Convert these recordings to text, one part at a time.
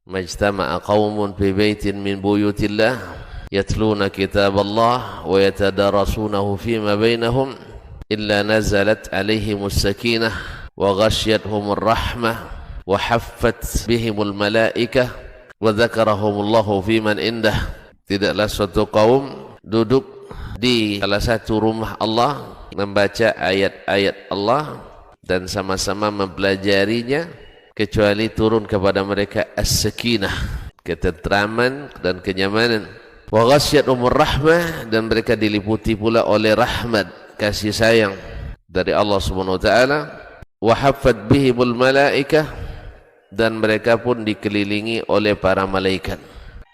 majtama'a qaumun fi baitin min buyutillah yatluna kitaballah wa yatadarasunahu fima bainahum illa nazalat alaihimus sakinah wa ghasyiyatuhumur rahmah wa haffat bihimul malaikah wa dzakarahumullahu fiman indah. Tidaklah suatu kaum duduk di salah satu rumah Allah membaca ayat-ayat Allah dan sama-sama mempelajarinya kecuali turun kepada mereka as-sakinah, ketentraman dan kenyamanan, wa ghasyiyatuhumur rahmah, dan mereka diliputi pula oleh rahmat, kasih sayang dari Allah Subhanahu wa taala, wa haffat bihimul malaikah, dan mereka pun dikelilingi oleh para malaikat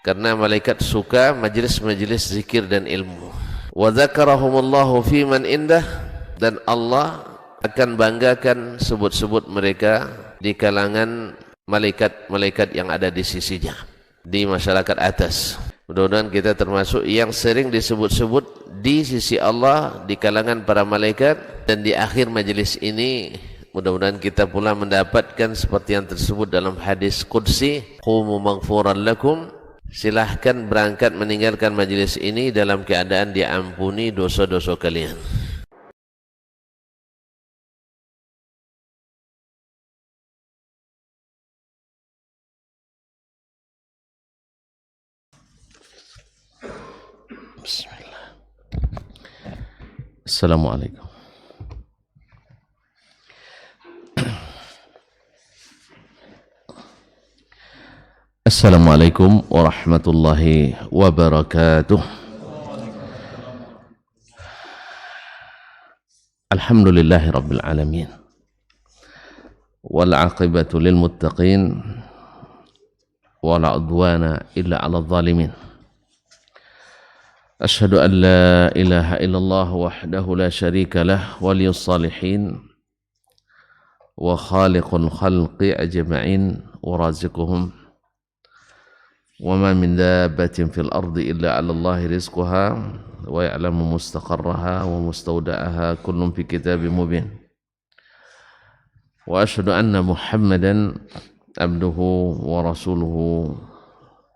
karena malaikat suka majlis-majlis zikir dan ilmu. Wa dzakarahumullahu fiman indah, dan Allah akan banggakan sebut-sebut mereka di kalangan malaikat-malaikat yang ada di sisinya, di masyarakat atas. Mudah-mudahan kita termasuk yang sering disebut-sebut di sisi Allah di kalangan para malaikat, dan di akhir majelis ini mudah-mudahan kita pula mendapatkan seperti yang tersebut dalam hadis qudsi, qumu maghfuran lakum, silahkan berangkat meninggalkan majelis ini dalam keadaan diampuni dosa-dosa kalian. Bismillah. Assalamualaikum. Assalamualaikum warahmatullahi wabarakatuh. Alhamdulillahi rabbil alamin. Wal aqibatu lil muttaqin wala udwana illa 'alal zalimin. Asyhadu an la ilaha illallah wahdahu la syarika lah waliyus salihin wa khaliqul khalqi ajma'in wa raziquhum wa ma min dabbatin fil ardi illa 'ala Allahi rizquha wa ya'lamu mustaqarraha wa mustawda'aha kullun fi kitabim mubin. Wa asyhadu anna Muhammadan abduhu wa rasuluhu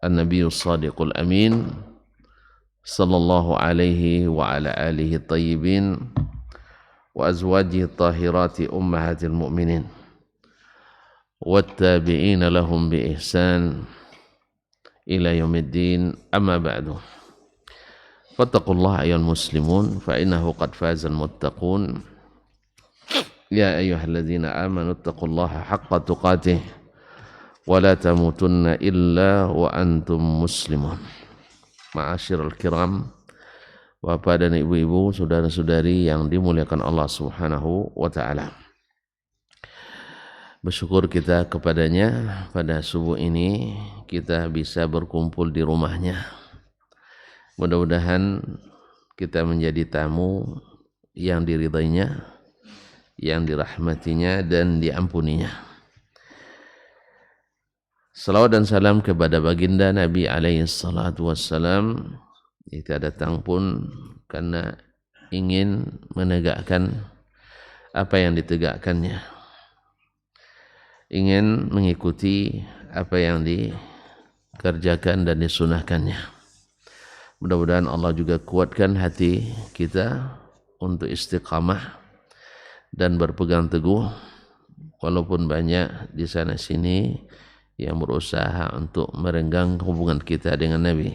an-nabiyyus shadiqul amin sallallahu alaihi wa ala alihi tayyibin wa azwajihi tahirati ummahatil mu'minin wattabi'ina lahum bi ihsan ila yaumiddin, amma ba'du. Fattaqullaha ayyuhal muslimun fa innahu qad fazal muttaqun. Ya ayyuhalladzina amanu taqullaha haqqa tuqatih wa la tamutunna illa wa antum muslimun. Ma'asyiral kiram, Bapak dan Ibu-ibu, saudara-saudari yang dimuliakan Allah Subhanahu wa taala. Bersyukur kita kepadanya pada subuh ini kita bisa berkumpul di rumahnya. Mudah-mudahan kita menjadi tamu yang diridainya, yang dirahmatinya dan diampuninya. Salawat dan salam kepada baginda Nabi alaihi salatu wassalam. Kita datang pun karena ingin menegakkan apa yang ditegakkannya, ingin mengikuti apa yang dikerjakan dan disunahkannya. Mudah-mudahan Allah juga kuatkan hati kita untuk istiqamah dan berpegang teguh, walaupun banyak di sana sini yang berusaha untuk merenggang hubungan kita dengan Nabi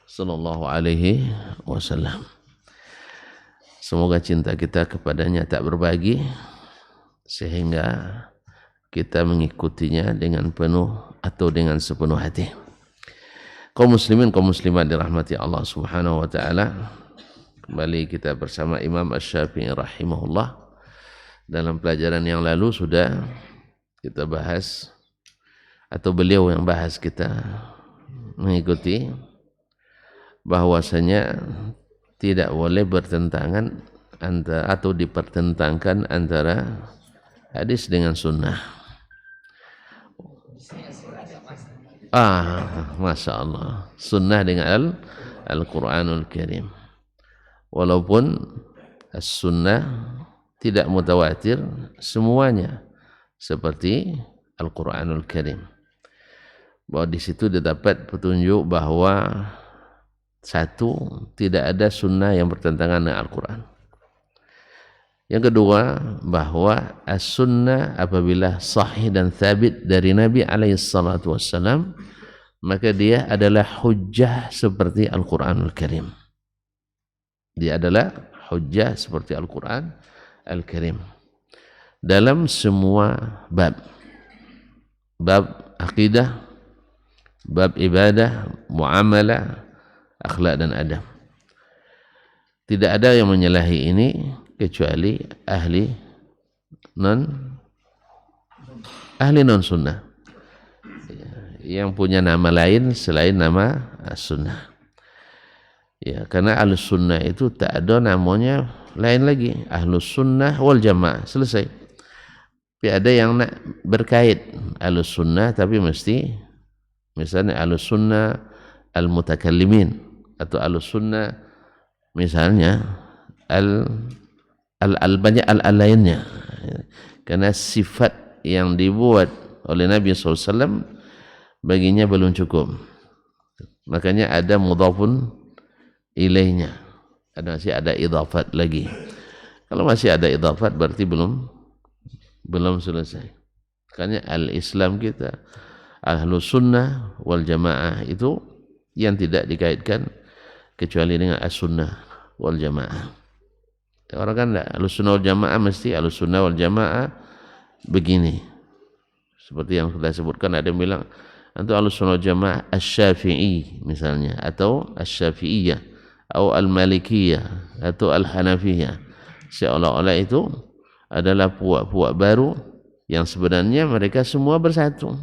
sallallahu alaihi wasallam. Semoga cinta kita kepadanya tak berbagi sehingga kita mengikutinya dengan penuh atau dengan sepenuh hati. Kaum muslimin, kaum muslimat dirahmati Allah Subhanahu wa taala. Kembali kita bersama Imam Asy-Syafi'i rahimahullah. Dalam pelajaran yang lalu sudah kita bahas, atau beliau yang bahas, kita mengikuti bahwasanya tidak boleh bertentangan atau dipertentangkan antara hadis dengan sunnah. Masya Allah, sunnah dengan Al-Quranul Karim. Walaupun as-sunnah tidak mutawatir semuanya seperti Al-Quranul Karim. bahwa di situ didapat petunjuk bahwa satu, tidak ada sunnah yang bertentangan dengan Al-Quran. Yang kedua, bahwa as-sunnah apabila sahih dan thabit dari Nabi alaihissalatu wassalam, maka dia adalah hujjah seperti Al-Quranul Karim. Dia adalah hujjah seperti Al-Quran Al-Karim dalam semua bab akidah, bab ibadah, muamalah, akhlak dan adab. Tidak ada yang menyalahi ini kecuali ahli non sunnah yang punya nama lain selain nama sunnah. Ya, karena ahlus sunnah itu tak ada namanya lain lagi, ahlus sunnah wal jamaah, selesai. Tapi ada yang nak berkait ahlus sunnah tapi mesti misalnya ahlus sunnah al-mutakallimin atau ahlus sunnah misalnya banyak lainnya, karena sifat yang dibuat oleh Nabi SAW baginya belum cukup, makanya ada mudhafun ilainya, masih ada idhafat lagi. Kalau masih ada idhafat berarti belum selesai. Makanya al-Islam kita ahlus sunnah wal jamaah itu yang tidak dikaitkan kecuali dengan as-sunnah wal jamaah. Orang kan enggak, ahlus sunnah wal jamaah mesti ahlus sunnah wal jamaah begini. Seperti yang sudah sebutkan, ada yang bilang antum ahlus sunnah wal jamaah asy-Syafi'i misalnya, atau asy-Syafi'iyah, atau al-Malikiyah, atau al-Hanafiyah. Seolah-olah itu adalah puak-puak baru yang sebenarnya mereka semua bersatu.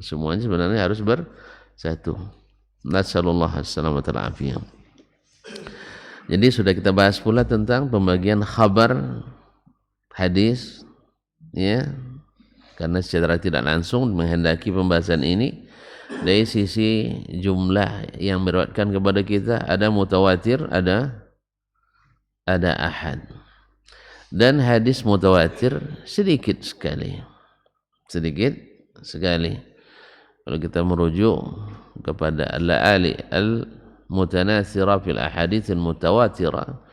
Semuanya sebenarnya harus bersatu. Nasallallahu alaihi wasallam. Jadi sudah kita bahas pula tentang pembagian khabar hadis, ya, karena secara tidak langsung menghendaki pembahasan ini dari sisi jumlah yang meriwayatkan kepada kita, ada mutawatir, ada ahad. Dan hadis mutawatir sedikit sekali. Kalau kita merujuk kepada al-ali al-mutanatsira fil ahadits al-mutawatira,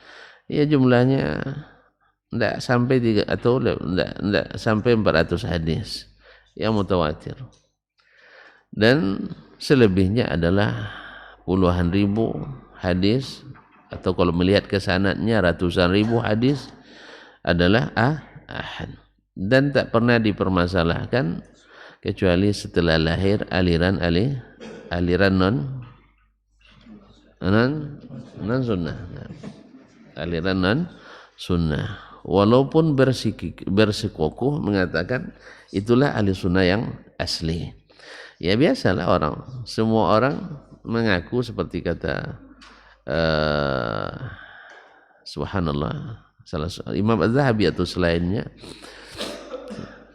ya jumlahnya tidak sampai 3 atau tidak sampai 400 hadis yang mutawatir. Dan selebihnya adalah puluhan ribu hadis, atau kalau melihat kesanadnya ratusan ribu hadis adalah ahad, dan tak pernah dipermasalahkan kecuali setelah lahir aliran non sunnah, aliran non sunnah, walaupun bersikukuh mengatakan itulah ahli sunnah yang asli. Ya biasalah semua orang mengaku seperti kata subhanallah, salah Imam Az-Zahabi atau selainnya.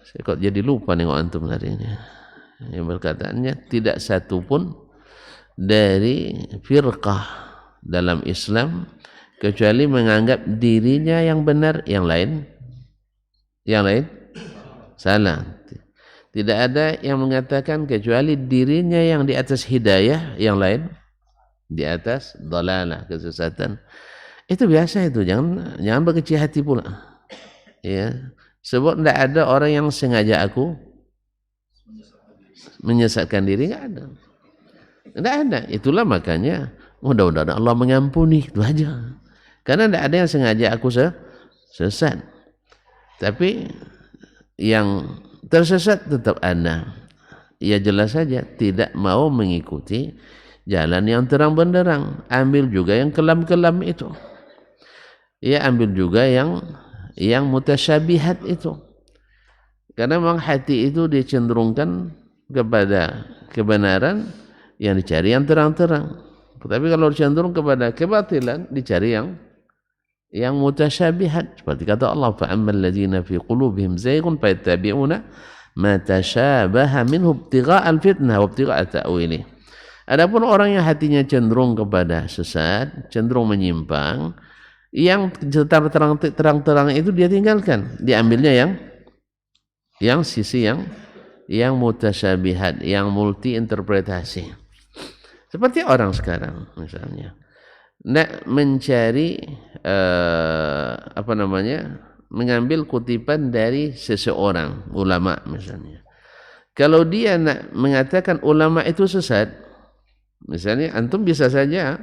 Saya kok jadi lupa nengok antum hari ini. Yang berkataannya tidak satu pun dari firqah dalam Islam kecuali menganggap dirinya yang benar, yang lain salah. Tidak ada yang mengatakan kecuali dirinya yang di atas hidayah, yang lain di atas dhalalah, kesesatan. Itu biasa itu, jangan berkecil hati pula. Ya, sebab tidak ada orang yang sengaja aku menyesatkan diri, enggak ada. Tidak ada. Itulah makanya mudah-mudahan Allah mengampuni, itu aja. Karena tidak ada yang sengaja aku sesat. Tapi yang tersesat tetap ada. Ya jelas saja tidak mau mengikuti jalan yang terang benderang. Ambil juga yang kelam-kelam itu. Ya ambil juga yang mutasyabihat itu. Karena memang hati itu dicenderungkan kepada kebenaran, yang dicari yang terang-terang. Tapi kalau cenderung kepada kebatilan, dicari yang mutasyabihat. Seperti kata Allah, فَأَمَّا الَّذِينَ فِي قُلُوبِهِمْ زَيْغٌ فَيَتَّبِعُونَ مَا تَشَابَهَ مِنْهُ ابْتِغَاءَ الْفِتْنَةِ وَابْتِغَاءَ تَأْوِيلِهِ. Adapun orang yang hatinya cenderung kepada sesat, cenderung menyimpang, yang terang-terang itu dia tinggalkan, diambilnya yang sisi yang yang mutasyabihat, yang multi interpretasi. Seperti orang sekarang misalnya, mencari mengambil kutipan dari seseorang ulama misalnya. Kalau dia nak mengatakan ulama itu sesat, misalnya antum bisa saja,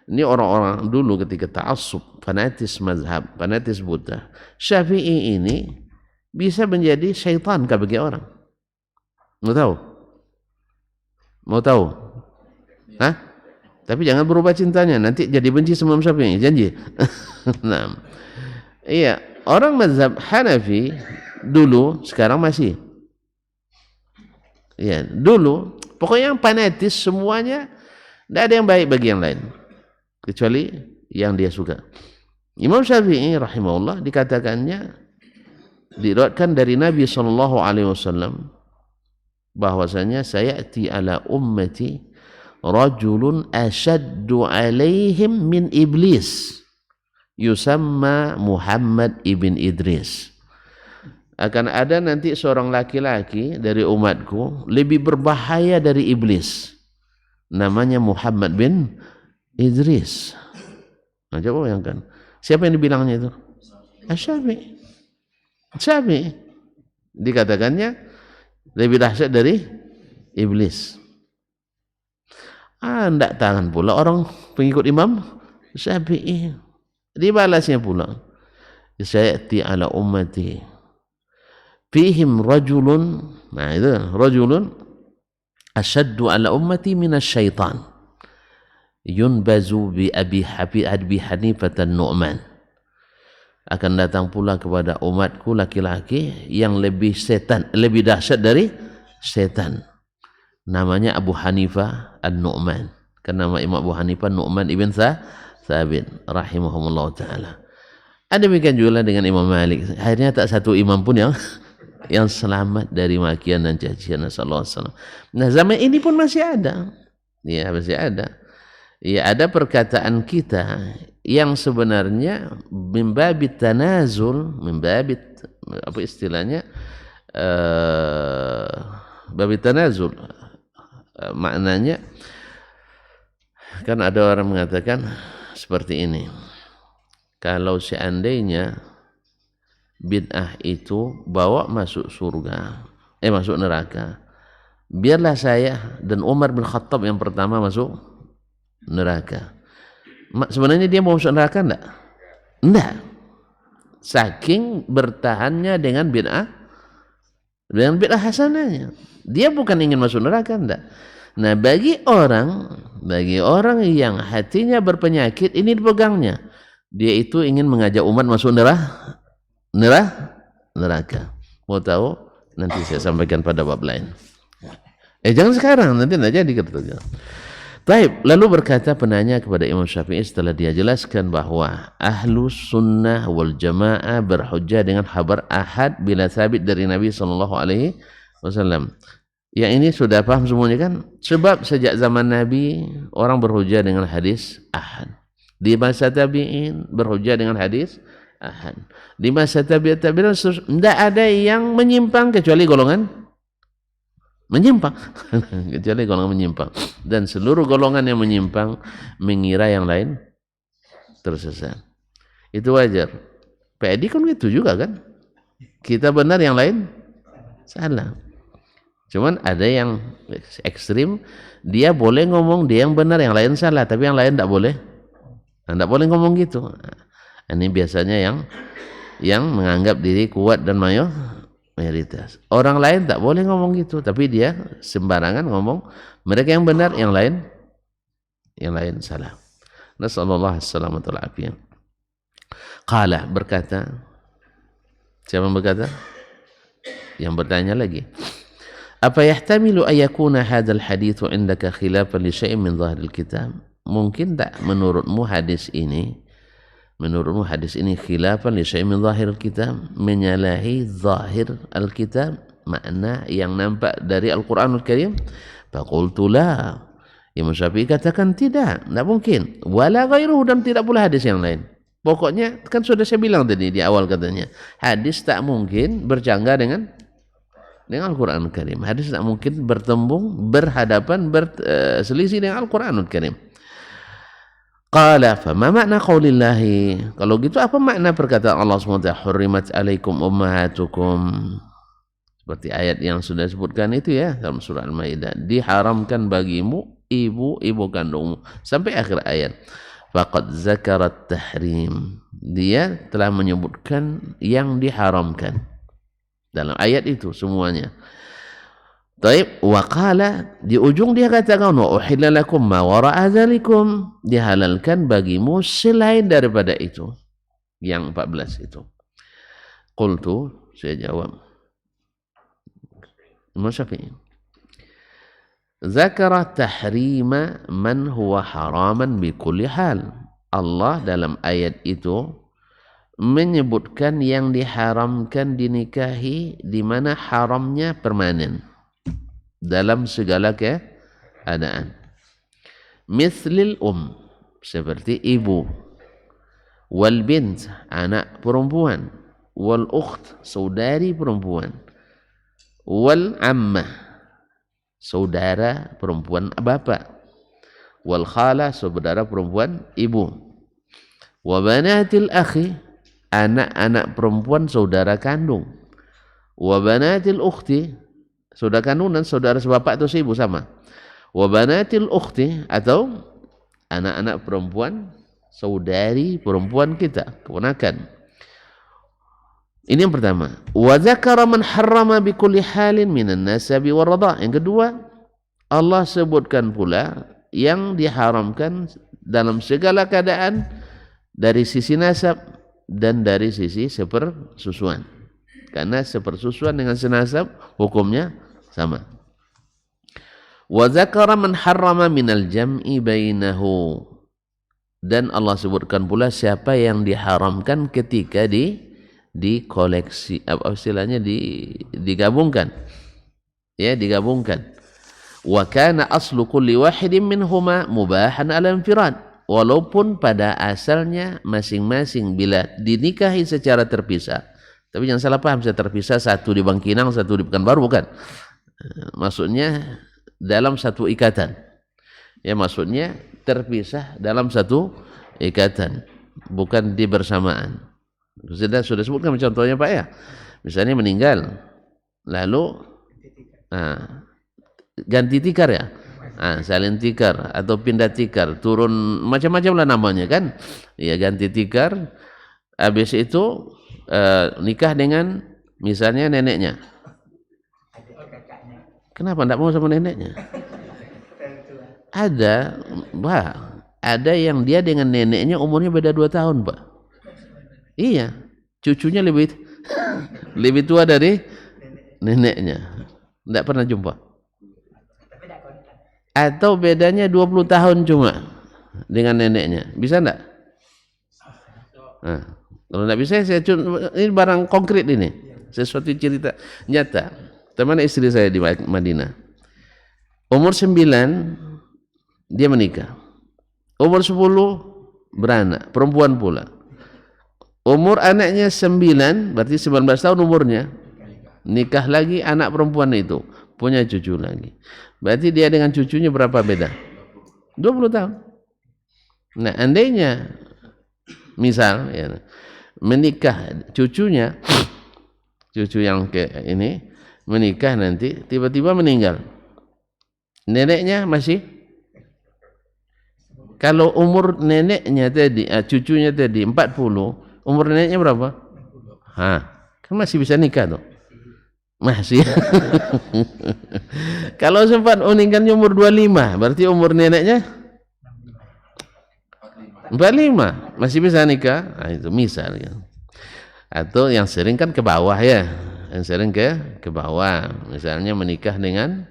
ini orang-orang dulu ketika ta'assub, fanatis mazhab, fanatis Buddha, Syafi'i ini bisa menjadi syaitan bagi orang. Mau tahu? Mau tahu? Hah? Tapi jangan berubah cintanya, nanti jadi benci sama Syafi'i, janji. Nah, iya, orang mazhab Hanafi dulu, sekarang masih. Ya, dulu pokoknya yang fanatis semuanya, tidak ada yang baik bagi yang lain kecuali yang dia suka. Imam Syafi'i rahimahullah dikatakannya, diriwayatkan dari Nabi SAW bahwasanya sayati ala ummati rajulun ashaddu alaihim min iblis yusamma Muhammad ibn Idris. Akan ada nanti seorang laki-laki dari umatku lebih berbahaya dari iblis, namanya Muhammad bin Idris. Nah, coba bayangkan, siapa yang dibilangnya itu? Syafi'i. Syafi'i dikatakannya lebih dahsyat dari iblis. Tidak tahan pula orang pengikut Imam Syafi'i. Dibalasnya pula, sayati ala ummati fihim rajulun, nah itu rajulun asyaddu ala ummati minasyaitan yunbazu bi Abi Hanifah an-Nu'man. Akan datang pula kepada umatku laki-laki yang lebih setan, lebih dahsyat dari setan, namanya Abu Hanifah an-Nu'man. Karena nama Imam Abu Hanifah Nu'man ibn Thabit rahimahumullah ta'ala. Ada demikian juga dengan Imam Malik. Akhirnya tak satu imam pun yang selamat dari makian dan cacian. Nah, zaman ini pun masih ada. Ya, masih ada. Ya, ada perkataan kita yang sebenarnya mimbabit tanazul, mimbabit apa istilahnya? Babit tanazul. Maknanya kan ada orang mengatakan seperti ini. Kalau seandainya bid'ah itu bawa masuk surga, masuk neraka, biarlah saya dan Umar bin Khattab yang pertama masuk neraka. Sebenarnya dia mau masuk neraka enggak? Enggak. Saking bertahannya dengan bid'ah hasanahnya. Dia bukan ingin masuk neraka, enggak. Nah, bagi orang yang hatinya berpenyakit, ini dipegangnya. Dia itu ingin mengajak umat masuk neraka. Mau tahu? Nanti saya sampaikan pada bab lain. Jangan sekarang, nanti tidak jadi katanya. Taib, lalu berkata penanya kepada Imam Syafi'i setelah dia jelaskan bahwa Ahlus Sunnah wal Jamaah berhujjah dengan khabar ahad bila sabit dari Nabi SAW. Yang ini sudah paham semuanya kan? Sebab sejak zaman Nabi orang berhujjah dengan hadis ahad. Di masa tabi'in berhujjah dengan hadis ahad. Di masa tabi'in tidak ada yang menyimpang kecuali golongan menyimpang. Kecuali golongan menyimpang. Dan seluruh golongan yang menyimpang mengira yang lain tersesat. Itu wajar. PID kan itu juga kan? Kita benar, yang lain salah. Cuman ada yang ekstrim, dia boleh ngomong dia yang benar, yang lain salah, tapi yang lain tidak boleh. Tidak boleh ngomong gitu. Ini biasanya yang menganggap diri kuat dan mayoritas. Orang lain tak boleh ngomong gitu, tapi dia sembarangan ngomong. Mereka yang benar, yang lain salah. Nasallallahu alaihi wasallam. Qala, berkata, siapa yang berkata? Yang bertanya lagi. Apa yahtamilu ayakuna hadzal haditsu indaka khilafan li syai'in min dhahiril kitab? Mungkin tak menurutmu hadis ini khilafan li syai'in min dhahiril kitab, menyalahi zahir al-kitab, makna yang nampak dari Al-Qur'anul Karim? Faqultu la. Imam Syafi'i katakan tidak mungkin. Wala ghairuhu, dan tidak pula hadis yang lain. Pokoknya kan sudah saya bilang tadi di awal katanya, hadis tak mungkin bercanggah dengan dengan Al-Quranul Karim. Hadis tidak mungkin bertembung, berhadapan, berselisih dengan Al-Quranul Karim. Qala fama makna qaulillahi, kalau gitu apa makna perkataan Allah SWT, hurrimat alaikum ummahatukum, seperti ayat yang sudah disebutkan itu ya dalam surah Al-Maidah, diharamkan bagimu ibu-ibu kandungmu, sampai akhir ayat. Faqad zakarat tahrim, dia telah menyebutkan yang diharamkan dalam ayat itu semuanya. Taib, wa qala, di ujung dia katakan wa uhilla lakum ma wara'a dzalikum, dihalalkan bagimu selain daripada itu, yang 14 itu. Qultu, saya jawab, Imam Syafi'i, zakara tahrima man huwa haraman bi kulli hal. Allah dalam ayat itu menyebutkan yang diharamkan dinikahi di mana haramnya permanen dalam segala keadaan. Mithlil seperti ibu, wal bint, anak perempuan, wal ukht, saudari perempuan, wal ammah, saudara perempuan bapak, wal khala, saudara perempuan ibu, wa banatil akhi, anak-anak perempuan saudara kandung, wa banatil ukhti, saudara kandung dan saudara sebapak atau seibu sama, wa banatil ukhti, atau anak-anak perempuan saudari perempuan kita, keponakan. Ini yang pertama. Wa dzakara man harrama bi kulli halin minan nasabi war radha. Yang kedua, Allah sebutkan pula yang diharamkan dalam segala keadaan dari sisi nasab dan dari sisi sepersusuan. Karena sepersusuan dengan senasab hukumnya sama. Wa dzakara man harrama minal jam'i bainahu, dan Allah sebutkan pula siapa yang diharamkan ketika di koleksi, apa istilahnya, digabungkan, ya, digabungkan. Wa kana aslu kulli wahidin minhuma mubahan ala infirad, walaupun pada asalnya masing-masing bila dinikahi secara terpisah. Tapi jangan salah paham, saya terpisah satu di Bangkinang, satu di Pekanbaru, bukan. Maksudnya dalam satu ikatan. Ya, maksudnya terpisah dalam satu ikatan, bukan di bersamaan. Sudah sebutkan contohnya Pak ya. Misalnya meninggal, lalu ganti tikar ya. Salin tikar atau pindah tikar, turun macam-macam lah namanya kan. Ya, ganti tikar. Habis itu nikah dengan misalnya neneknya. Kenapa tidak mau sama neneknya? Ada yang dia dengan neneknya umurnya beda 2 tahun, Pak. Iya, cucunya lebih tua dari neneknya. Tidak pernah jumpa. Atau bedanya 20 tahun cuma dengan neneknya. Bisa enggak? Kalau enggak bisa, ini barang konkret ini. Sesuatu cerita nyata. Teman istri saya di Madinah. Umur 9 dia menikah. Umur 10 beranak, perempuan pula. Umur anaknya 9, berarti 19 tahun umurnya. Nikah lagi anak perempuan itu, punya cucu lagi. Berarti dia dengan cucunya berapa beda? 20 tahun. Nah, andainya misal ya, menikah cucunya, cucu yang ini menikah nanti tiba-tiba meninggal. Neneknya masih, kalau umur neneknya tadi, cucunya tadi 40, umur neneknya berapa? Kan masih bisa nikah tuh. Masih. Kalau sempat meninggalnya umur 25, berarti umur neneknya 45, masih bisa nikah. Itu misal ya. Atau yang sering kan ke bawah ya. Yang sering ke bawah. Misalnya menikah dengan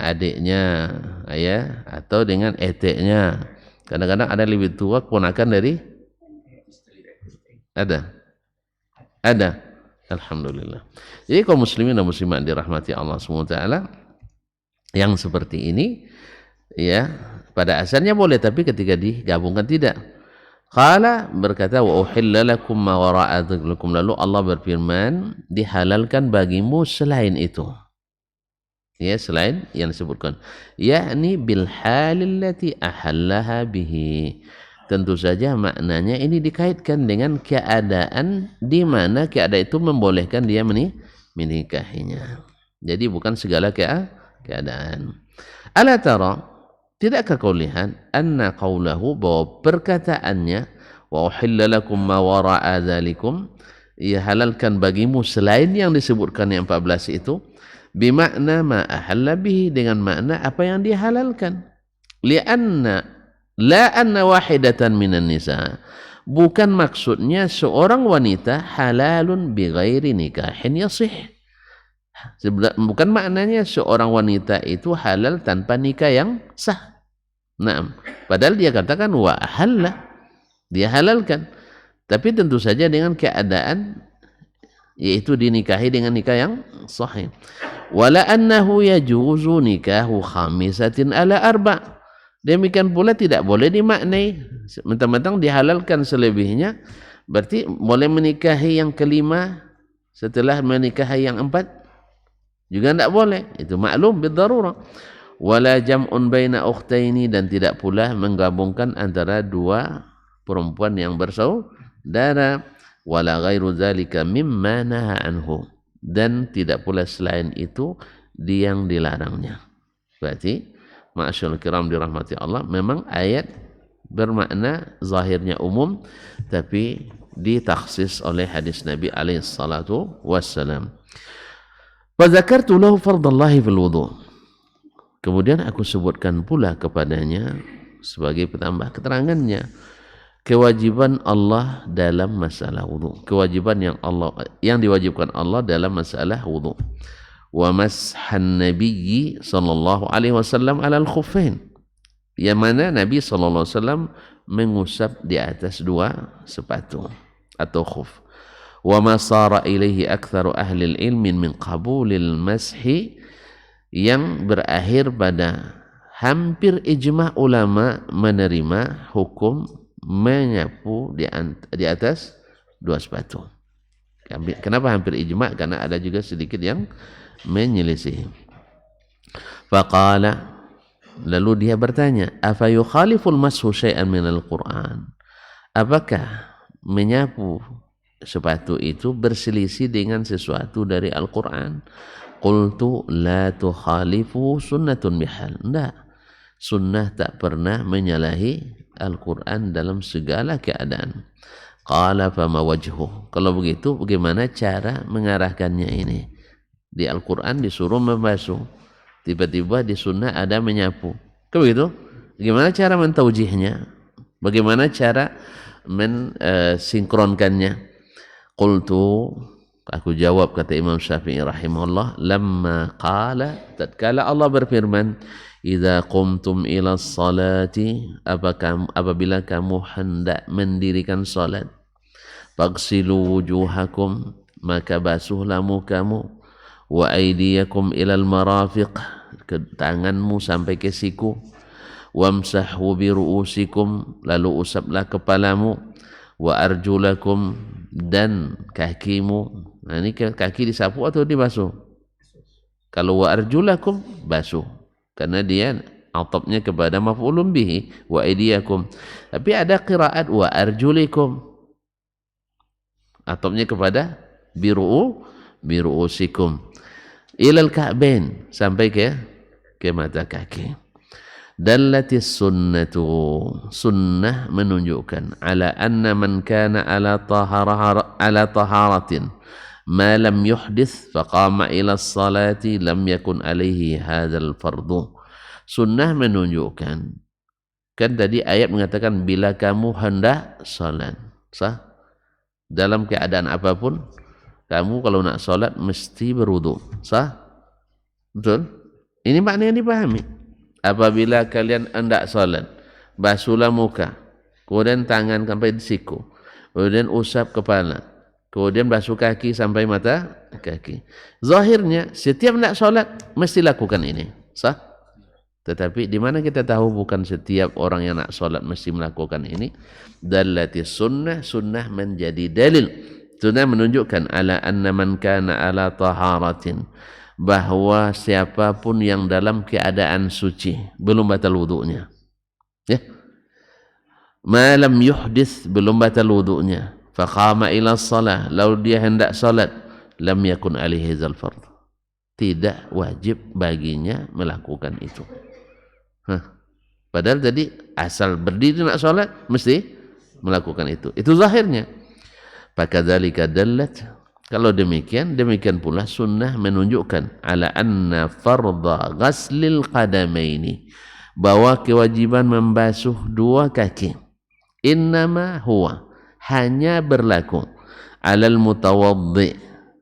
adiknya, ya, atau dengan eteknya. Kadang-kadang ada lebih tua keponakan dari ada. Alhamdulillah. Jadi kaum muslimin dan muslimat dirahmati Allah SWT, yang seperti ini ya pada asalnya boleh, tapi ketika digabungkan tidak. Qala berkata wa uhilla lakum ma wara'a dzikrikum, lalu Allah berfirman dihalalkan bagimu selain itu. Ya, selain yang disebutkan. Yakni bil halil lati ahallaha bihi. Tentu saja maknanya ini dikaitkan dengan keadaan di mana keadaan itu membolehkan dia menikahinya. Jadi bukan segala keadaan. Ala tara, tidakkah kau lihat anna qawlahu, bahwa perkataannya wa uhilla lakum ma wara'a dzalikum, ia halalkan bagimu selain yang disebutkan yang 14 itu, bimakna ma ahalla bihi, dengan makna apa yang dihalalkan. Lianna la anna wahidatan minan nisa, bukan maksudnya seorang wanita halalun bighairi nikahin yasih. Bukan maknanya seorang wanita itu halal tanpa nikah yang sah. Nah, padahal dia katakan wa ahalla, dia halalkan, tapi tentu saja dengan keadaan yaitu dinikahi dengan nikah yang sahih. Wala annahu yajuzu nikahu khamisatin ala arba'. Demikian pula tidak boleh dimaknai mentang-mentang dihalalkan selebihnya berarti boleh menikahi yang kelima setelah menikahi yang 4, juga tidak boleh. Itu maklum bidarurah. Wala jam'un baina ukhtaini, dan tidak pula menggabungkan antara dua perempuan yang bersaudara. Wala ghairu dzalika mimma naha anhu, dan tidak pula selain itu yang dilarangnya. Berarti ma'asyiral kiram dirahmati Allah, memang ayat bermakna zahirnya umum tapi ditakhsis oleh hadis Nabi alaihi salatu wassalam. Fadzakartu lahu fardallahi fil wudu'. Kemudian aku sebutkan pula kepadanya sebagai petambah keterangannya kewajiban Allah dalam masalah wudu, kewajiban yang diwajibkan Allah dalam masalah wudu. Wa mashan nabiyyi sallallahu alaihi wasallam alal khuffain, yang mana Nabi sallallahu alaihi wasallam mengusap di atas dua sepatu atau khuf. Wa ma sara ilaihi aktsaru ahli ilmin min qabulil mashi, yang berakhir pada hampir ijma' ulama menerima hukum menyapu di atas dua sepatu. Kenapa hampir ijma'? Karena ada juga sedikit yang menyelisih. Faqala, lalu dia bertanya, afa yukhaliful mashu syai'an minal Qur'an, apakah menyapu sepatu itu berselisih dengan sesuatu dari Al-Quran? Qultu la tukhalifu sunnatun bihal. Tidak, sunnah tak pernah menyalahi Al-Quran dalam segala keadaan. Qala fama wajhu, kalau begitu bagaimana cara mengarahkannya ini? Di Al-Quran disuruh membasuh, tiba-tiba di sunnah ada menyapu. Begitu? Bagaimana cara mentaujihnya? Bagaimana cara mensinkronkannya? Qultu, aku jawab, kata Imam Syafi'i rahimahullah, lamma qala, tatkala Allah berfirman, idza qumtum ila salati, apabila kamu hendak mendirikan salat, faghsilu wujuhakum, maka basuhlah mukamu, wa aydiyakum ilal marafiq, ke tanganmu sampai ke siku, wamsahu bi ru'usikum, lalu usaplah kepalamu, wa arjulakum, dan kakimu. Nah, ini kaki disapu atau dibasuh? Kalau wa arjulakum, basuh, karena dia atapnya kepada maf'ulun bihi, wa aydiyakum. Tapi ada qiraat wa arjulikum, atapnya kepada biru'usikum, ilal ka'bain, sampai ke mata kaki. Dallatis sunnatu, sunnah menunjukkan ala anna man kana ala taharatin ma lam yuhdith faqama ila salati lam yakun alaihi hadzal fardu. Sunnah menunjukkan, kan tadi ayat mengatakan bila kamu hendak salat, sah, dalam keadaan apapun kamu kalau nak salat mesti berwudu, sah, betul? Ini makna yang dipahami. Apabila kalian hendak salat, basuhlah muka, kemudian tangan sampai di siku, kemudian usap kepala, kemudian basuh kaki sampai mata kaki. Zahirnya setiap hendak salat mesti lakukan ini, sah? Tetapi di mana kita tahu bukan setiap orang yang nak solat mesti melakukan ini? Dallati sunnah, sunnah menjadi dalil. Sunnah menunjukkan ala anna man kana ala taharatin, bahwa siapapun yang dalam keadaan suci belum batal wudunya. Ya. Ma lam yuhdits, belum batal wudunya. Fa qama ila shalah, lalu dia hendak salat, lam yakun alaihi zal fard. Tidak wajib baginya melakukan itu. Padahal tadi asal berdiri nak solat mesti melakukan itu. Itu zahirnya. Fakadzalika dallat. Kalau demikian pula sunnah menunjukkan ala anna fardha ghaslil qadamaini, bahwa kewajiban membasuh dua kaki innama huwa, hanya berlaku alal mutawaddi,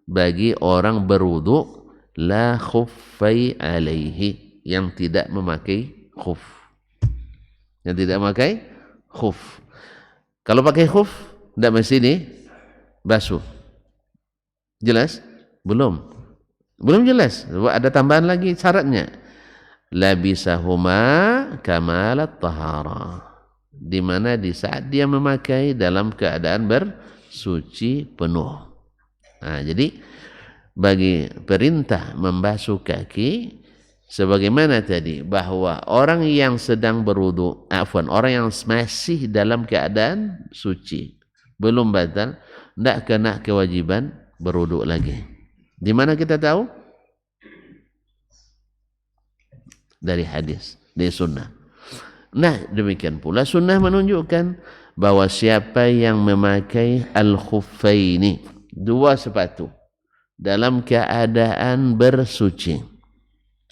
bagi orang berwudu, la khuffai alaihi, yang tidak memakai khuf, yang tidak memakai khuf. Kalau pakai khuf tidak mesti nih basuh. Jelas? Belum jelas. Ada tambahan lagi syaratnya, labisahuma kamalat tahara, di mana di saat dia memakai dalam keadaan bersuci penuh. Nah, jadi bagi perintah membasuh kaki, sebagaimana tadi bahwa orang yang sedang berwudu, orang yang masih dalam keadaan suci belum batal, tidak kena kewajiban berwudu lagi. Di mana kita tahu? Dari hadis, dari sunnah. Nah, demikian pula sunnah menunjukkan bahwa siapa yang memakai al-khuffaini, dua sepatu, dalam keadaan bersuci,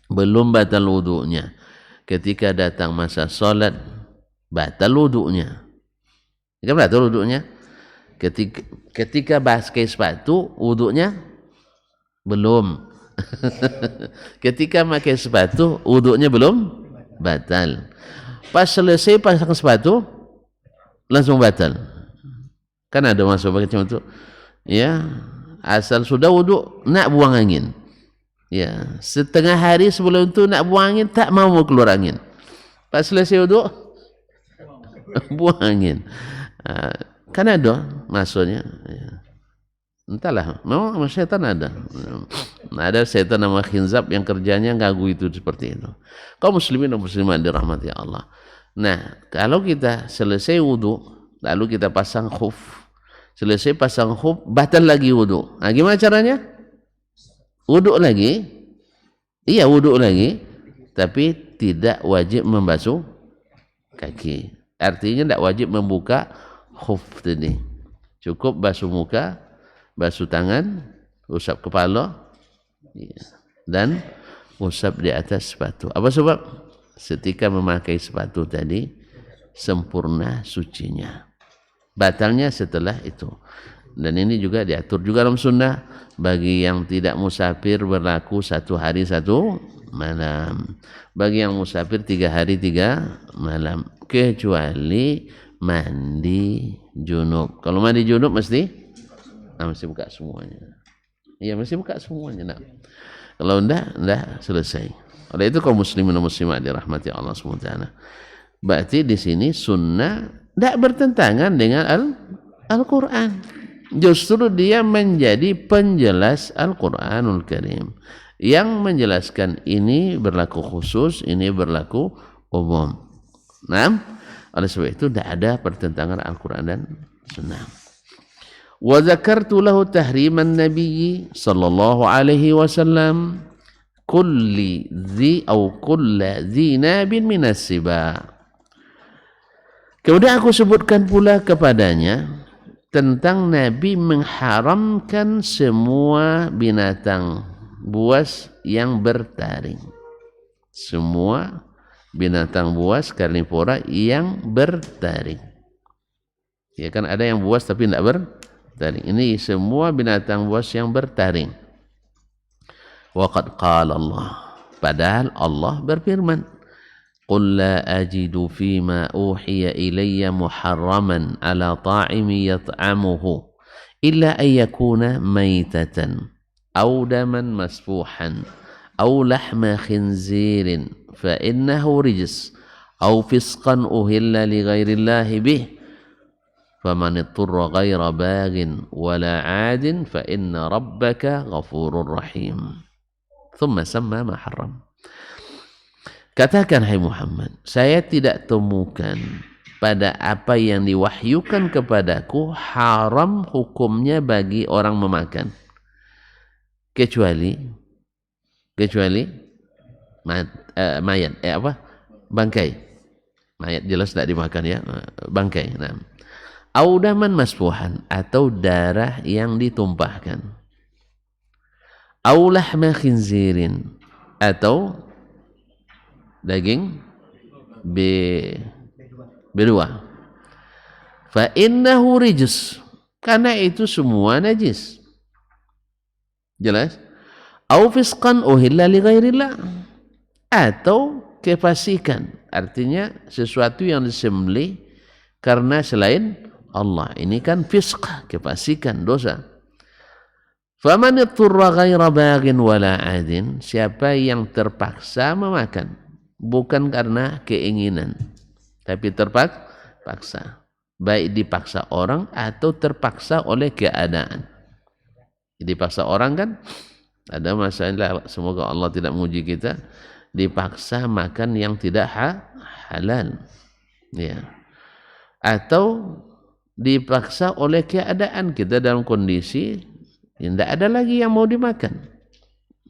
belum batal wudunya, ketika datang masa solat batal wudunya. Jika batal wudunya, ketika pakai sepatu wudunya belum. Ketika pakai sepatu wudunya belum batal. Pas selesai pasang sepatu langsung batal. Kan ada masuk macam itu. Ya, asal sudah wudu nak buang angin. Ya, setengah hari sebelum itu nak buang angin, tak mau keluar angin. Pas selesai wudu buang angin. Kan ada maksudnya. Ya. Entahlah, memang syaitan ada. Ada syaitan nama khinzab yang kerjanya ganggu itu seperti itu. Kaum muslimin dan muslimat dirahmati Allah. Nah, kalau kita selesai wudu, lalu kita pasang khuf. Selesai pasang khuf, batal lagi wudu. Nah, gimana caranya? Wudu lagi, iya wudu lagi, tapi tidak wajib membasuh kaki. Artinya tidak wajib membuka khuf tadi. Cukup basuh muka, basuh tangan, usap kepala, dan usap di atas sepatu. Apa sebab? Setika memakai sepatu tadi sempurna sucinya. Batalnya setelah itu. Dan ini juga diatur juga dalam sunnah, bagi yang tidak musafir berlaku 1 hari 1 malam, bagi yang musafir 3 hari 3 malam, kecuali mandi junub. Kalau mandi junub mesti buka semuanya. Iya, mesti buka semuanya. Nah, kalau enggak selesai. Oleh itu kaum muslimin dan muslimat dirahmati Allah SWT. Berarti di sini sunnah tidak bertentangan dengan Al-Quran. Justru dia menjadi penjelas Al-Quranul Karim, yang menjelaskan ini berlaku khusus, ini berlaku umum. Nah, oleh sebab itu tidak ada pertentangan Al-Quran dan Sunnah. Wa zakartu lahu tahriman Nabi sallallahu alaihi wasallam kulli kulla zinabin minas siba. Kemudian aku sebutkan pula kepadanya tentang Nabi mengharamkan semua binatang buas yang bertaring. Semua binatang buas karnivora yang bertaring. Ya kan ada yang buas tapi tidak bertaring. Ini semua binatang buas yang bertaring. Waqad qala Allah. Padahal Allah berfirman, قل لا أجد فيما أوحي إلي محرما على طاعم يطعمه إلا أن يكون ميتة أو دما مسفوحا أو لحم خنزير fa innahu rijs aw fisqan uhilla li ghairillahi bih faman ittara ghaira baghin wala 'adin fa inna rabbaka ghafurur rahim. Thumma samma ma haram. Katakan hai Muhammad, saya tidak temukan pada apa yang diwahyukan kepadaku haram hukumnya bagi orang memakan kecuali mayat bangkai. Mayat jelas tidak dimakan ya, bangkai. Nah, audaman masfuhan atau darah yang ditumpahkan, au lahma khinzirin atau daging berdua. Fa innahu rijs, karena itu semua najis. Jelas? Au fisqan uhilla li ghairillah, atau kefasikan, artinya sesuatu yang disembelih karena selain Allah. Ini kan fisq, kefasikan, dosa. Faman ittara ghaira baghin wala 'adin, siapa yang terpaksa memakan bukan karena keinginan tapi terpaksa, baik dipaksa orang atau terpaksa oleh keadaan. Dipaksa orang kan ada masalah, semoga Allah tidak menguji kita, dipaksa makan yang tidak halal ya, atau dipaksa oleh keadaan, kita dalam kondisi tidak ada lagi yang mau dimakan.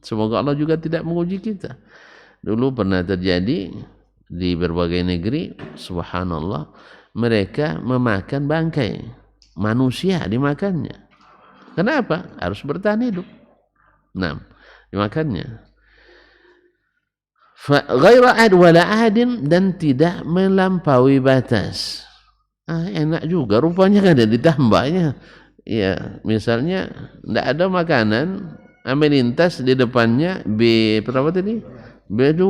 Semoga Allah juga tidak menguji kita. Dulu pernah terjadi di berbagai negeri, subhanallah, mereka memakan bangkai manusia, dimakannya. Kenapa? Harus bertahan hidup. Nah, dimakannya. Ghaira ad wala adin, dan tidak melampaui batas. Enak juga rupanya, kan ada ditambahnya. Ya, misalnya tidak ada makanan, ambil lintas di depannya berapa tadi? B2.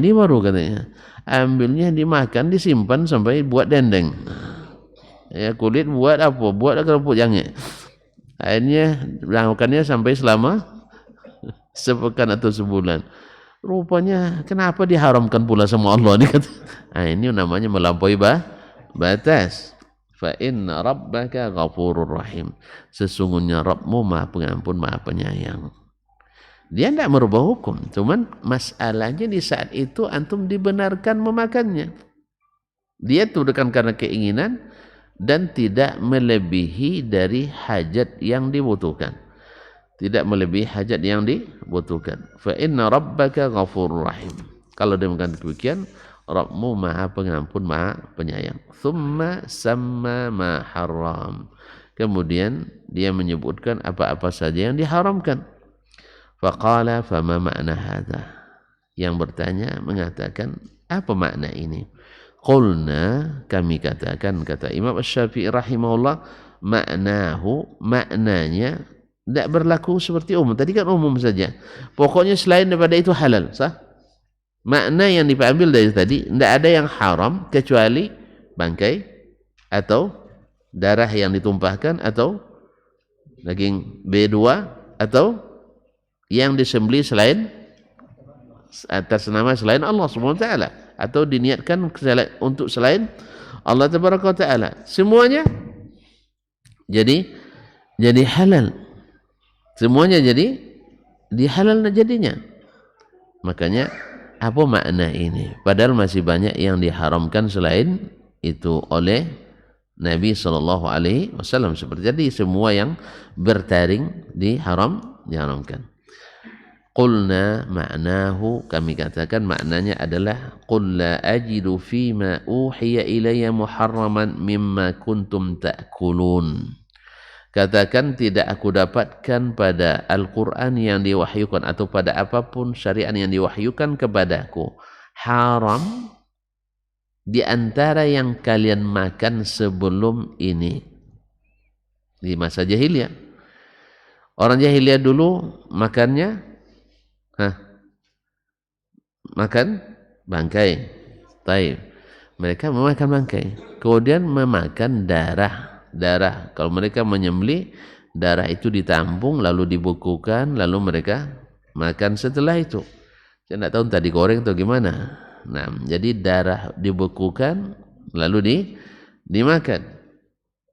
Ini baru katanya. Ambilnya dimakan, disimpan sampai buat dendeng. Ya, kulit buat apa? Buat kerupuk jange. Akhirnya makannya sampai selama sepekan atau sebulan. Rupanya kenapa diharamkan pula sama Allah ini kata. Ini namanya melampaui batas. Fa inna rabbaka ghafurur rahim. Sesungguhnya Rabbmu Maha Pengampun, Maha Penyayang. Dia tidak merubah hukum, cuman masalahnya di saat itu antum dibenarkan memakannya. Dia tuduhkan karena keinginan dan tidak melebihi dari hajat yang dibutuhkan. Tidak melebihi hajat yang dibutuhkan. Fa inna rabbaka ghafurur rahim. Kalau demikian, Rabbmu Maha Pengampun, Maha Penyayang. Thumma samma ma haram. Kemudian dia menyebutkan apa-apa saja yang diharamkan. Faqala fama makna hadha. Yang bertanya mengatakan, apa makna ini? Qulna, kami katakan, kata Imam Asy-Syafi'i rahimahullah, maknanya tidak berlaku seperti umum. Tadi kan umum saja. Pokoknya selain daripada itu halal, sah? Makna yang diambil dari tadi, tidak ada yang haram kecuali bangkai atau darah yang ditumpahkan atau daging B2 atau yang disembelih selain atas nama selain Allah Subhanahu wa taala, atau diniatkan untuk selain Allah Tabaraka wa taala. Semuanya jadi halal. Semuanya jadi halal jadinya. Makanya apa makna ini? Padahal masih banyak yang diharamkan selain itu oleh Nabi SAW. Seperti tadi, semua yang bertaring diharamkan. Qulna ma'nahu, kami katakan maknanya adalah qul la ajidu fima uhiya ilayya muharraman mimma kuntum ta'kulun. Katakan, tidak aku dapatkan pada Al-Quran yang diwahyukan atau pada apapun syariat yang diwahyukan kepadaku haram di antara yang kalian makan sebelum ini. Di masa jahiliyah, orang jahiliyah dulu makannya makan bangkai. Taib. Mereka memakan bangkai, kemudian memakan darah. Kalau mereka menyembelih, darah itu ditampung lalu dibekukan, lalu mereka makan setelah itu. Saya tidak tahu entah digoreng atau gimana. Nah, jadi darah dibekukan lalu dimakan.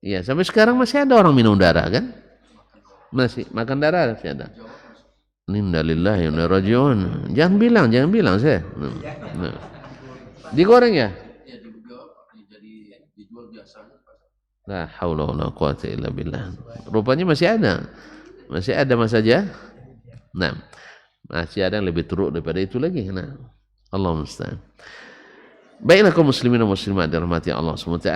Iya, sampai sekarang masih ada orang minum darah kan? Masih makan darah masih ada. Innalillahi wa inna ilaihi raji'un. Jangan bilang saya. Nah. Digoreng ya? Iya, dijual biasa. La haula wala quwata illa billah. Rupanya masih ada. Masih ada Mas saja. Nah, masih ada yang lebih teruk daripada itu lagi. Nah, Allah musta'an. Baiklah kaum muslimin dan muslimat dirahmati Allah SWT.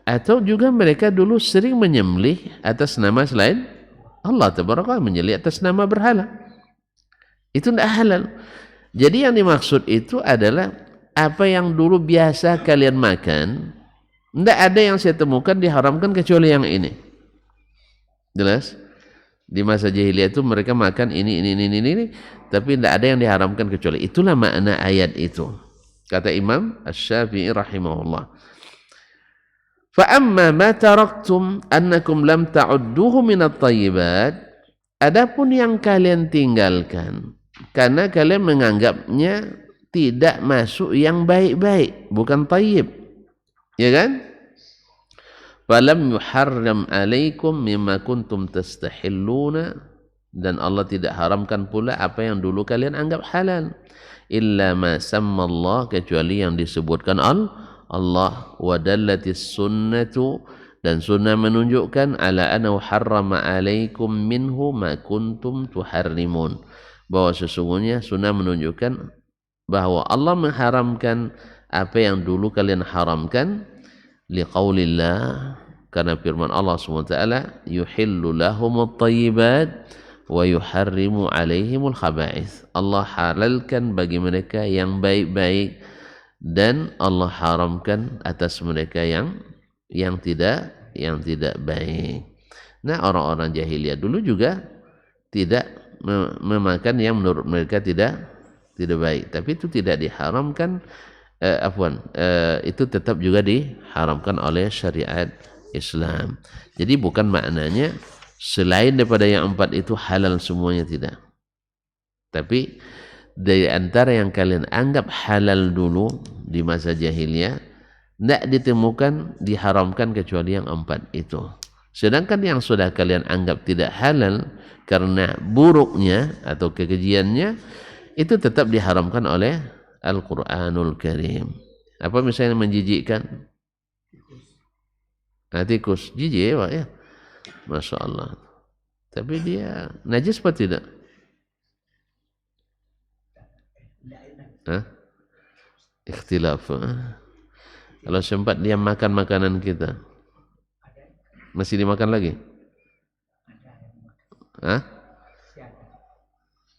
Atau juga mereka dulu sering menyembelih atas nama selain Allah tabaraka, menyembelih atas nama berhala. Itu tidak halal. Jadi yang dimaksud itu adalah apa yang dulu biasa kalian makan, tidak ada yang saya temukan diharamkan kecuali yang ini. Jelas? Di masa jahiliyah itu mereka makan ini, tapi tidak ada yang diharamkan kecuali. Itulah makna ayat itu. Kata Imam Asy-Syafi'i rahimahullah. Fa amma ma taraktum annakum lam ta'udduhu minat thayyibat. Adapun yang kalian tinggalkan karena kalian menganggapnya tidak masuk yang baik-baik, bukan thayyib. Ya kan? Falam yuharram alaikum mimma kuntum tastahilluna, dan Allah tidak haramkan pula apa yang dulu kalian anggap halal, illa ma sammallah, kecuali yang disebutkan Allah, wa dallatis sunnatu, dan sunnah menunjukkan ala annahu harrama alaikum minhu ma kuntum tuharrimun, bahwa sesungguhnya sunnah menunjukkan bahwa Allah mengharamkan apa yang dulu kalian haramkan, liqaulillah, karena firman Allah SWT, yuhillu lahumut thayyibat wa yuharrimu alaihimul khaba'ith. Allah halalkan bagi mereka yang baik-baik dan Allah haramkan atas mereka yang tidak baik. Nah, orang-orang jahiliyah dulu juga tidak memakan yang menurut mereka tidak baik, tapi itu tidak diharamkan. Itu tetap juga diharamkan oleh syariat Islam. Jadi bukan maknanya selain daripada yang empat itu halal semuanya, tidak. Tapi dari antara yang kalian anggap halal dulu di masa jahiliyah, tidak ditemukan diharamkan kecuali yang empat itu. Sedangkan yang sudah kalian anggap tidak halal karena buruknya atau kekejiannya, itu tetap diharamkan oleh Al-Quranul Karim. Apa misalnya menjijikkan? Tikus, jijik Pak ya. Masya Allah. Tapi dia najis apa tidak? Ikhtilaf. Kalau sempat dia makan makanan kita, masih dimakan lagi?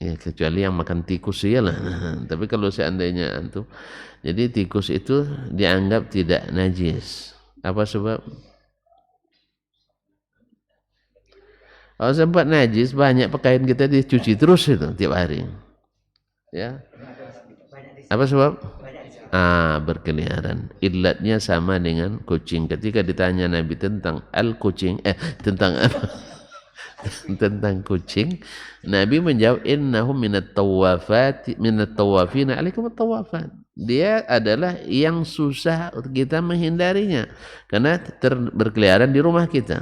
Ya, kecuali yang makan tikus iyalah. Tapi kalau seandainya itu, jadi tikus itu dianggap tidak najis. Apa sebab? Kalau sempat najis, banyak pakaian kita dicuci terus itu tiap hari. Ya. Apa sebab? Berkeliaran. Illatnya sama dengan kucing. Ketika ditanya Nabi tentang al-kucing, tentang kucing, Nabi menjawab, innahum minat tawafina alaikum at-tawafat. Dia adalah yang susah kita menghindarinya karena berkeliaran di rumah kita.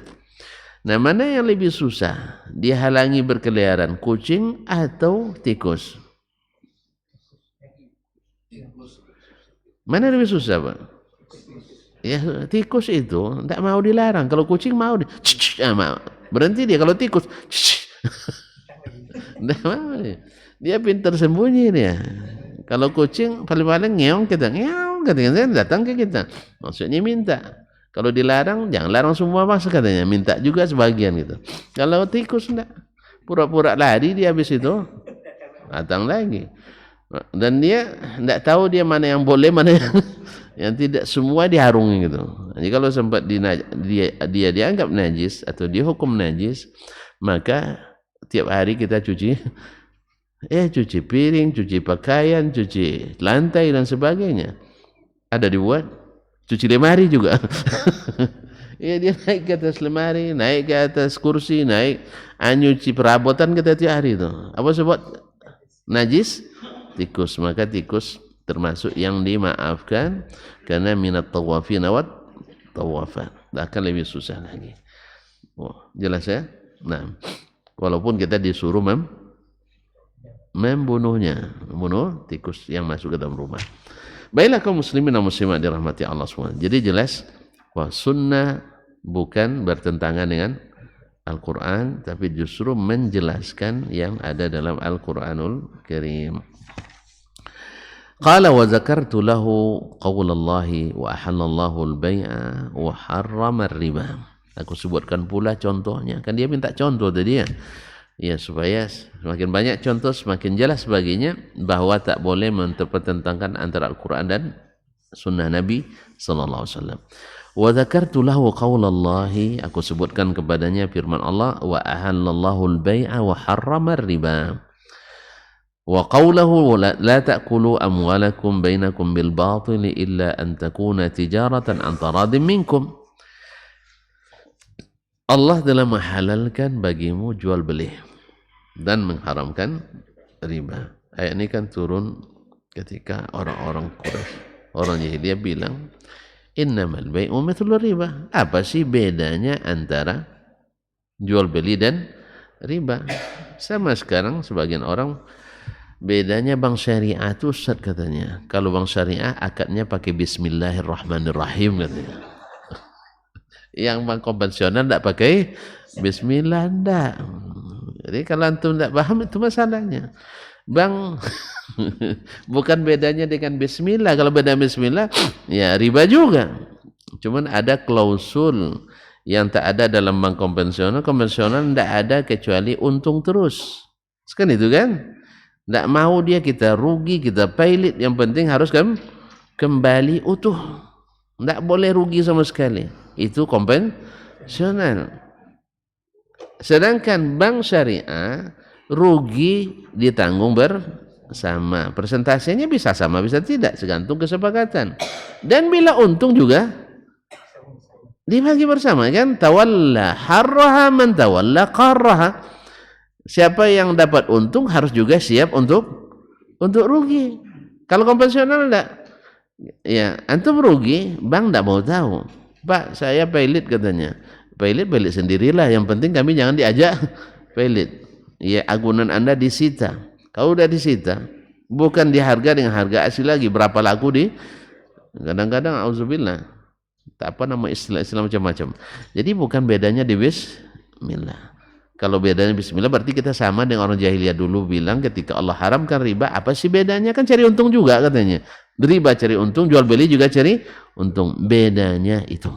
Nah, mana yang lebih susah dihalangi berkeliaran, kucing atau tikus? Mana lebih susah, Pak? Ya, tikus itu tidak mau dilarang. Kalau kucing mau berhenti dia. Kalau tikus tidak mau dia pintar sembunyi dia. Kalau kucing paling-paling ngeong kita datang ke kita, maksudnya minta. Kalau dilarang, jangan larang semua masa katanya, minta juga sebagian gitu. Kalau tikus enggak, pura-pura lari dia habis itu datang lagi. Dan dia enggak tahu dia mana yang boleh, mana yang tidak, semua diharungi gitu. Jadi kalau sempat dia dianggap najis atau dihukum najis, maka tiap hari kita cuci piring, cuci pakaian, cuci lantai dan sebagainya. Ada dibuat. Cuci lemari juga. Ya, dia naik ke atas lemari, naik ke atas kursi, nyuci perabotan kita tiap hari itu. Apa sebab? Najis? tikus, maka tikus termasuk yang dimaafkan karena minat tawafin wat tawafan. Akan lebih susah lagi. Oh, jelas ya? Nah, walaupun kita disuruh membunuhnya, membunuh tikus yang masuk ke dalam rumah. Baiklah kaum muslimin dan muslimat dirahmati Allah SWT. Jadi jelas bahwa sunnah bukan bertentangan dengan Al-Quran, tapi justru menjelaskan yang ada dalam Al-Quranul Karim. Qala wa zakartu lahu qaulallahi wa ahallallahu al-bay'a wa harrama ar-riba. Aku sebutkan pula contohnya. Kan dia minta contoh tadi ya. Ya, supaya semakin banyak contoh semakin jelas baginya bahwa tak boleh mempertentangkan antara Al-Quran dan sunnah Nabi sallallahu alaihi wasallam. Wa dzakartu lahu qaulallahi, aku sebutkan kepadanya firman Allah, wa ahallallahu al-bai'a wa harrama ar-riba. Wa qawluhu la ta'kulu amwalakum bainakum bil batili illa an takuna tijaratan an taradin minkum. Allah telah menghalalkan bagimu jual beli dan mengharamkan riba. Ayat ini kan turun ketika orang-orang Quraisy, orang Jahiliyah bilang, innamal bai'u mithlur riba. Apa sih bedanya antara jual beli dan riba? Sama sekarang sebagian orang, bedanya bank syariah itu Ustaz katanya. Kalau bank syariah akadnya pakai bismillahirrahmanirrahim katanya. Yang bank konvensional tidak pakai bismillah, enggak. Jadi kalau antum tidak paham itu masalahnya. Bank bukan bedanya dengan bismillah. Kalau beda bismillah ya riba juga. Cuman ada klausul yang tak ada dalam bank konvensional. Konvensional tidak ada kecuali untung terus. Kan itu kan? Tidak mau dia kita rugi, kita pailit. Yang penting harus kembali utuh. Tidak boleh rugi sama sekali. Itu konvensional. Sedangkan bank syariah rugi ditanggung bersama. Persentasenya bisa sama, bisa tidak, tergantung kesepakatan. Dan bila untung juga dibagi bersama kan. Tawalla harraha man tawalla qarraha. Siapa yang dapat untung harus juga siap untuk rugi. Kalau konvensional enggak. Ya, antum rugi, bank enggak mau tahu. Pak, saya pailit katanya. Pailit sendirilah, yang penting kami jangan diajak pailit. Ya, agunan Anda disita. Kalau udah disita, bukan diharga dengan harga asli lagi. Berapa laku di? Kadang-kadang auzubillah. Tak apa nama istilah-istilah macam-macam. Jadi bukan bedanya di bismillah. Kalau bedanya bismillah berarti kita sama dengan orang jahiliyah dulu bilang ketika Allah haramkan riba, apa sih bedanya? Kan cari untung juga katanya. Riba cari untung, jual beli juga cari untung. Bedanya itu.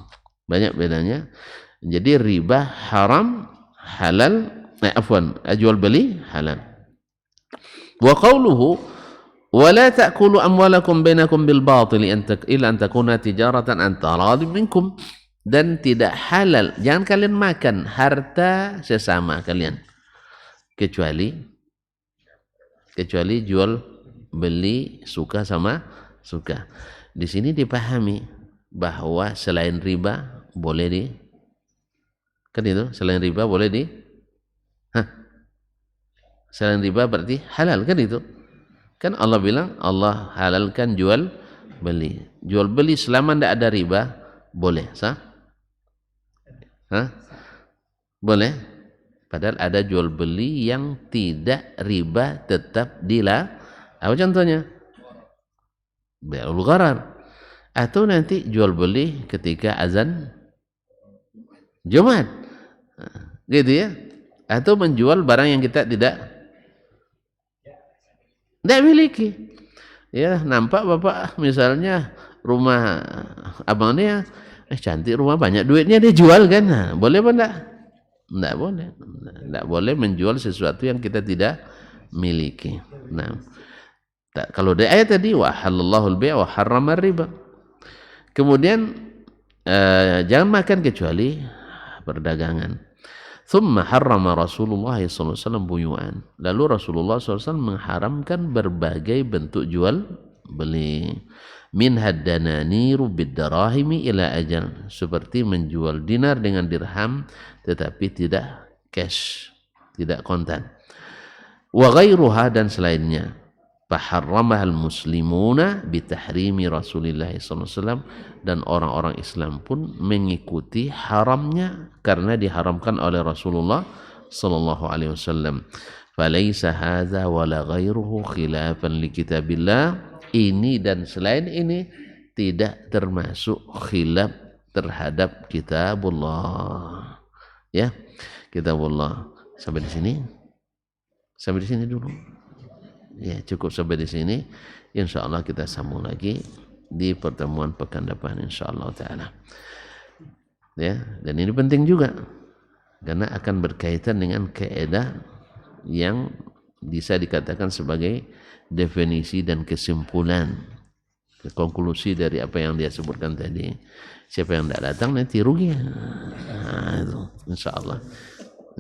Banyak bedanya. Jadi riba haram, halal, jual beli halal. Wa qawluhu wa la ta'kulu amwalakum bainakum bil batili illa an takuna tijaratan an taradin minkum. Dan tidak halal, jangan kalian makan harta sesama kalian kecuali jual beli suka sama suka. Di sini dipahami bahwa selain riba boleh kan itu, selain riba boleh selain riba berarti halal kan itu. Kan Allah bilang Allah halalkan jual beli. Jual beli selama tidak ada riba boleh, sah? Boleh. Padahal ada jual beli yang tidak riba tetap apa contohnya? Bai'ul gharar. Atau nanti jual beli ketika azan Jumat. Gitu ya. Atau menjual barang yang kita tidak miliki. Ya, nampak Bapak misalnya rumah abangnya cantik, rumah banyak duitnya, dia jual kan. Nah, boleh apa enggak? Enggak boleh. Enggak boleh menjual sesuatu yang kita tidak miliki. Nah, kalau di ayat tadi wa halallahu al-bai' wa harrama riba. Kemudian jangan makan kecuali perdagangan. Thumma harrama Rasulullah sallallahu alaihi wasallam buyu'an. Lalu Rasulullah sallallahu alaihi wasallam mengharamkan berbagai bentuk jual beli. Min haddananiru bid-darahimi ila ajal, seperti menjual dinar dengan dirham tetapi tidak cash, tidak kontan. Wa ghairuha, dan selainnya. faharramahal muslimuna bitahrimi Rasulillah sallallahu alaihi wasallam, dan orang-orang Islam pun mengikuti haramnya karena diharamkan oleh Rasulullah sallallahu alaihi wasallam. Falaisa hadza wala ghairuhu khilafan li kitabillah, ini dan selain ini tidak termasuk khilaf terhadap kitabullah. Ya, kitabullah. Sampai di sini dulu. Ya, cukup sampai di sini. Insyaallah kita sambung lagi di pertemuan pekan depan insyaallah taala. Ya, dan ini penting juga karena akan berkaitan dengan kaidah yang bisa dikatakan sebagai definisi dan kesimpulan, konklusi dari apa yang dia sebutkan tadi. Siapa yang tidak datang nanti rugi. Nah, itu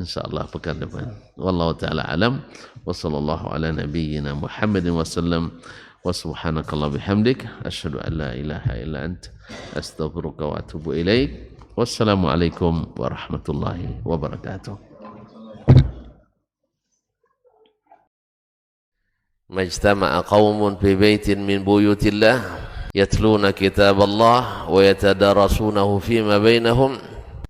insyaallah pekan depan. Wallahu taala alam wa sallallahu ala nabiyyina Muhammadin wasallam wa subhanakallah bihamdik asyhadu an la ilaha illa ant astaghfiruka wa atubu ilaik. Wassalamualaikum warahmatullahi wabarakatuh. Majtama'a qaumun fi baitin min buyutillah yatluna kitaballah wa yatadarasunahu fima bainahum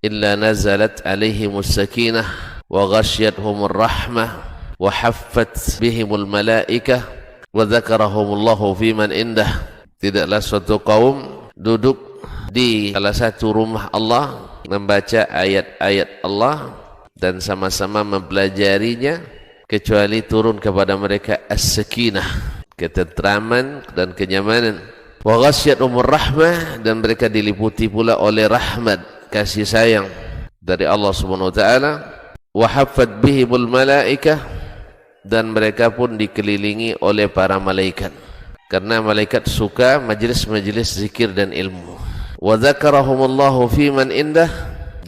illa nazalat alaihimus sakinah wa ghasyiyatuhumur rahmah wa haffat bihimul malaikah wa dzakarahumullahu fiman indah. Tidaklah suatu kaum duduk di salah satu rumah Allah membaca ayat-ayat Allah dan sama-sama mempelajarinya kecuali turun kepada mereka as-sakinah, ketentraman dan kenyamanan. Wa ghasyiyatuhumur rahmah, dan mereka diliputi pula oleh rahmat, kasih sayang dari Allah Subhanahu wa taala. Wa haffat bihimul malaikah, dan mereka pun dikelilingi oleh para malaikat karena malaikat suka majelis-majelis zikir dan ilmu. Wa dzakarahumullahu fiman indah,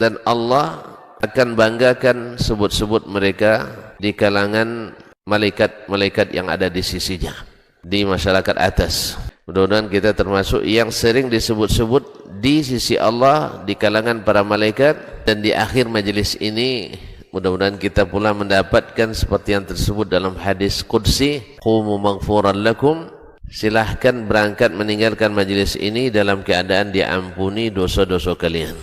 dan Allah akan banggakan sebut-sebut mereka di kalangan malaikat-malaikat yang ada di sisinya, di masyarakat atas. Mudah-mudahan kita termasuk yang sering disebut-sebut di sisi Allah di kalangan para malaikat, dan di akhir majelis ini mudah-mudahan kita pula mendapatkan seperti yang tersebut dalam hadis qudsi, qumu maghfuran lakum, silahkan berangkat meninggalkan majelis ini dalam keadaan diampuni dosa-dosa kalian.